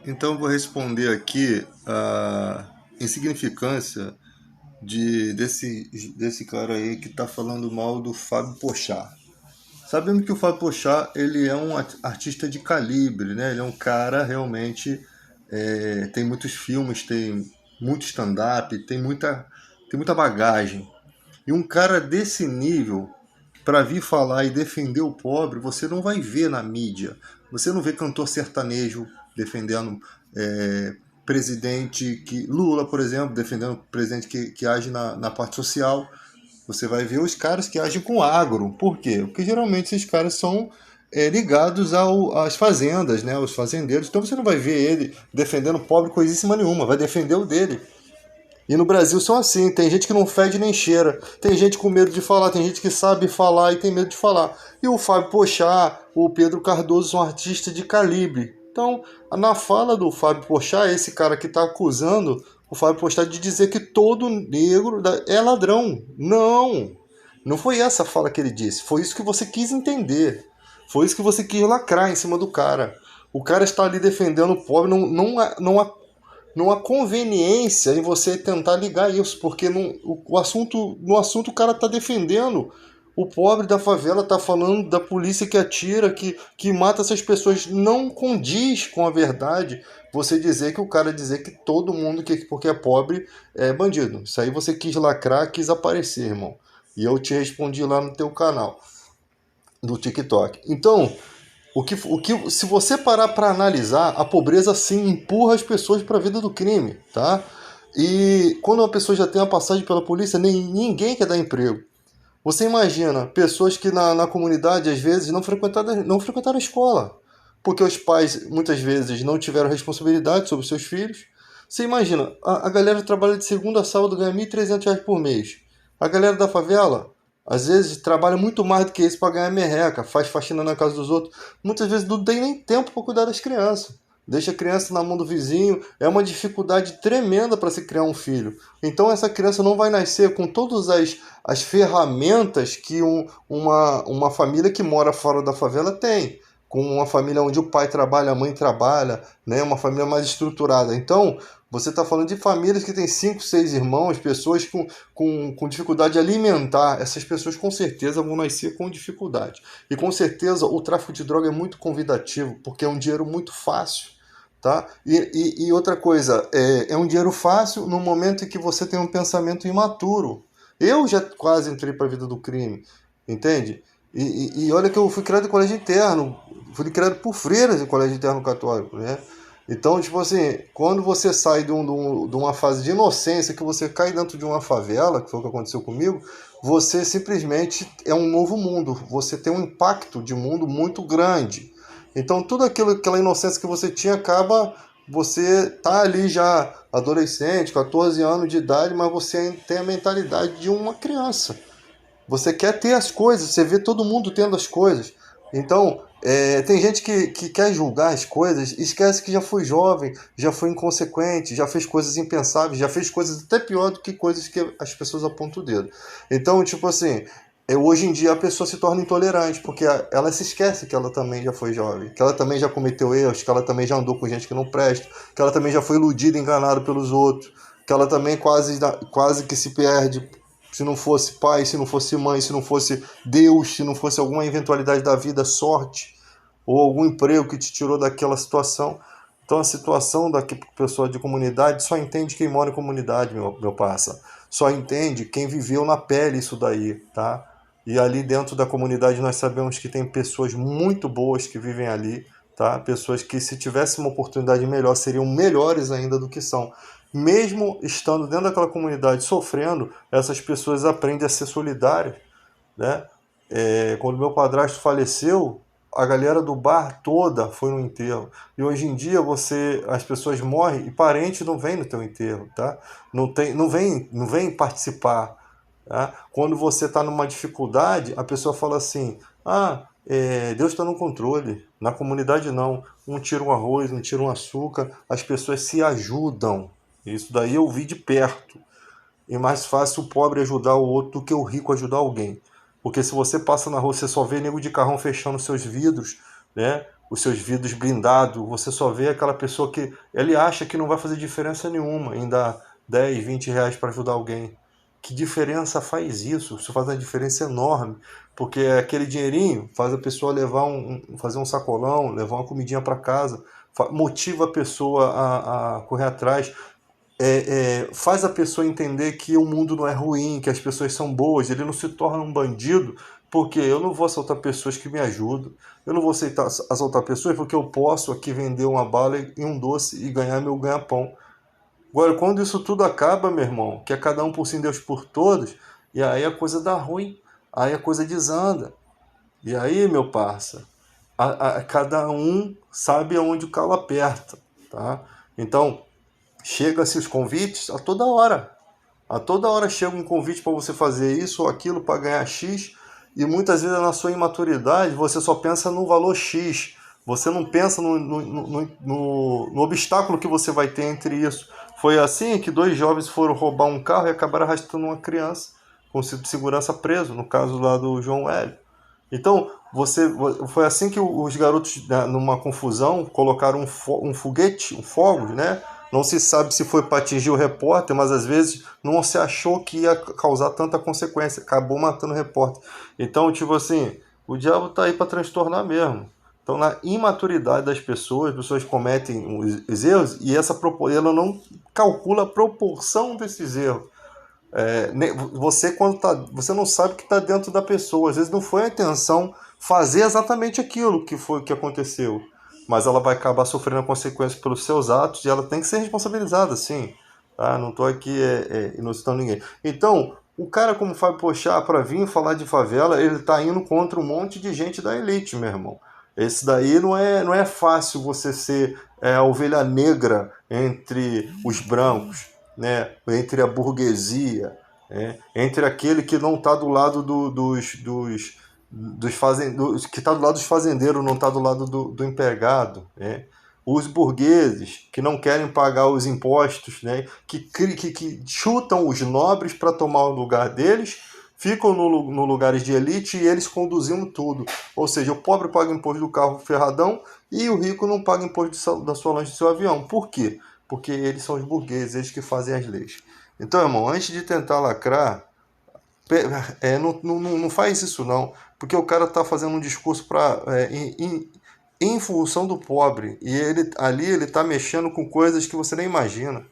Então eu vou responder aqui a insignificância desse cara aí que está falando mal do Fábio Porchat. Sabendo que o Fábio Porchat ele é um artista de calibre, né? Ele é um cara realmente tem muitos filmes, tem muito stand-up, tem muita bagagem. E um cara desse nível, para vir falar e defender o pobre, você não vai ver na mídia. Você não vê cantor sertanejo defendendo presidente que. Lula, por exemplo, defendendo presidente que age na parte social. Você vai ver os caras que agem com agro. Por quê? Porque geralmente esses caras são ligados às fazendas, né? Aos fazendeiros. Então você não vai ver ele defendendo o pobre coisíssima nenhuma, vai defender o dele. E no Brasil são assim, tem gente que não fede nem cheira, tem gente com medo de falar, tem gente que sabe falar e tem medo de falar. E o Fábio Porchat, o Pedro Cardoso são artistas de calibre. Então, na fala do Fábio Porchat, esse cara que está acusando o Fábio Porchat de dizer que todo negro é ladrão. Não! Não foi essa a fala que ele disse, foi isso que você quis entender. Foi isso que você quis lacrar em cima do cara. O cara está ali defendendo o pobre, não há conveniência em você tentar ligar isso, porque no assunto o cara está defendendo o pobre da favela, está falando da polícia que atira, que mata essas pessoas. Não condiz com a verdade você dizer que o cara dizer que todo mundo que porque é pobre é bandido. Isso aí você quis lacrar, quis aparecer, irmão. E eu te respondi lá no teu canal do TikTok. Então, se você parar para analisar, a pobreza sim empurra as pessoas para a vida do crime, tá? E quando uma pessoa já tem uma passagem pela polícia, ninguém quer dar emprego. Você imagina pessoas que na comunidade às vezes não frequentaram a escola, porque os pais muitas vezes não tiveram responsabilidade sobre os seus filhos. Você imagina, a galera trabalha de segunda a sábado, ganha R$ 1.300 por mês. A galera da favela, às vezes, trabalha muito mais do que isso para ganhar merreca, faz faxina na casa dos outros. Muitas vezes não tem nem tempo para cuidar das crianças. Deixa a criança na mão do vizinho, é uma dificuldade tremenda para se criar um filho. Então essa criança não vai nascer com todas as ferramentas que uma família que mora fora da favela tem. Com uma família onde o pai trabalha, a mãe trabalha, né? Uma família mais estruturada. Então, você está falando de famílias que têm 5, 6 irmãos, pessoas com dificuldade de alimentar. Essas pessoas com certeza vão nascer com dificuldade. E com certeza o tráfico de droga é muito convidativo, porque é um dinheiro muito fácil. Tá? E outra coisa, é um dinheiro fácil no momento em que você tem um pensamento imaturo. Eu já quase entrei para a vida do crime, entende? E olha que eu fui criado em colégio interno, fui criado por freiras em colégio interno católico, né? Então, tipo assim, quando você sai de uma fase de inocência, que você cai dentro de uma favela, que foi o que aconteceu comigo, você simplesmente é um novo mundo, você tem um impacto de mundo muito grande. Então, tudo aquela inocência que você tinha acaba. Você tá ali já adolescente, 14 anos de idade, mas você ainda tem a mentalidade de uma criança. Você quer ter as coisas, você vê todo mundo tendo as coisas. Então, tem gente que quer julgar as coisas e esquece que já foi jovem, já foi inconsequente, já fez coisas impensáveis, já fez coisas até pior do que coisas que as pessoas apontam o dedo. Então, tipo assim, hoje em dia a pessoa se torna intolerante, porque ela se esquece que ela também já foi jovem, que ela também já cometeu erros, que ela também já andou com gente que não presta, que ela também já foi iludida, enganada pelos outros, que ela também quase que se perde se não fosse pai, se não fosse mãe, se não fosse Deus, se não fosse alguma eventualidade da vida, sorte, ou algum emprego que te tirou daquela situação. Então a situação da pessoa de comunidade só entende quem mora em comunidade, meu parça. Só entende quem viveu na pele isso daí, tá? E ali dentro da comunidade nós sabemos que tem pessoas muito boas que vivem ali, tá? Pessoas que se tivessem uma oportunidade melhor seriam melhores ainda do que são. Mesmo estando dentro daquela comunidade sofrendo, essas pessoas aprendem a ser solidárias, né? Quando meu padrasto faleceu, a galera do bar toda foi no enterro. E hoje em dia as pessoas morrem e parente não vem no teu enterro, tá? Não vem participar. Tá? Quando você está numa dificuldade, a pessoa fala assim: Deus está no controle. Na comunidade não. Um tira um arroz, um tira um açúcar. As pessoas se ajudam. Isso daí eu vi de perto. É mais fácil o pobre ajudar o outro do que o rico ajudar alguém. Porque se você passa na rua, você só vê nego de carrão fechando seus vidros, né? os seus vidros blindados, você só vê aquela pessoa que ele acha que não vai fazer diferença nenhuma em dar 10, 20 reais para ajudar alguém. Que diferença faz isso? Isso faz uma diferença enorme, porque aquele dinheirinho faz a pessoa levar fazer um sacolão, levar uma comidinha para casa, motiva a pessoa a correr atrás, faz a pessoa entender que o mundo não é ruim, que as pessoas são boas, ele não se torna um bandido, porque eu não vou assaltar pessoas que me ajudam, eu não vou assaltar pessoas porque eu posso aqui vender uma bala e um doce e ganhar meu ganha-pão. Agora, quando isso tudo acaba, meu irmão, que é cada um por si, Deus por todos, e aí a coisa dá ruim, aí a coisa desanda. E aí, meu parça, cada um sabe aonde o calo aperta, tá? Então, chega-se os convites a toda hora. A toda hora chega um convite para você fazer isso ou aquilo para ganhar X, e muitas vezes na sua imaturidade você só pensa no valor X. Você não pensa no obstáculo que você vai ter entre isso. Foi assim que dois jovens foram roubar um carro e acabaram arrastando uma criança com cinto de segurança preso, no caso lá do João Hélio. Então, foi assim que os garotos, né, numa confusão, colocaram um foguete, um fogo, né? Não se sabe se foi para atingir o repórter, mas às vezes não se achou que ia causar tanta consequência. Acabou matando o repórter. Então, tipo assim, o diabo tá aí para transtornar mesmo. Então, na imaturidade das pessoas, as pessoas cometem os erros e ela não calcula a proporção desses erros. Você não sabe que está dentro da pessoa. Às vezes não foi a intenção fazer exatamente aquilo que foi que aconteceu, mas ela vai acabar sofrendo a consequência pelos seus atos e ela tem que ser responsabilizada, sim. Tá? Não estou aqui inocitando ninguém. Então, o cara como Fábio Pochá, para vir falar de favela, ele está indo contra um monte de gente da elite, meu irmão. Esse daí não é fácil você ser a ovelha negra entre os brancos, né? Entre a burguesia, né? Entre aquele que não está do lado que está do lado dos fazendeiros, não está do lado do empregado, né? Os burgueses que não querem pagar os impostos, né? Que chutam os nobres para tomar o lugar deles, ficam no lugares de elite e eles conduzindo tudo. Ou seja, o pobre paga imposto do carro ferradão e o rico não paga imposto da sua lancha do seu avião. Por quê? Porque eles são os burgueses, eles que fazem as leis. Então, irmão, antes de tentar lacrar, não faz isso não, porque o cara está fazendo um discurso em função do pobre, e ele está mexendo com coisas que você nem imagina.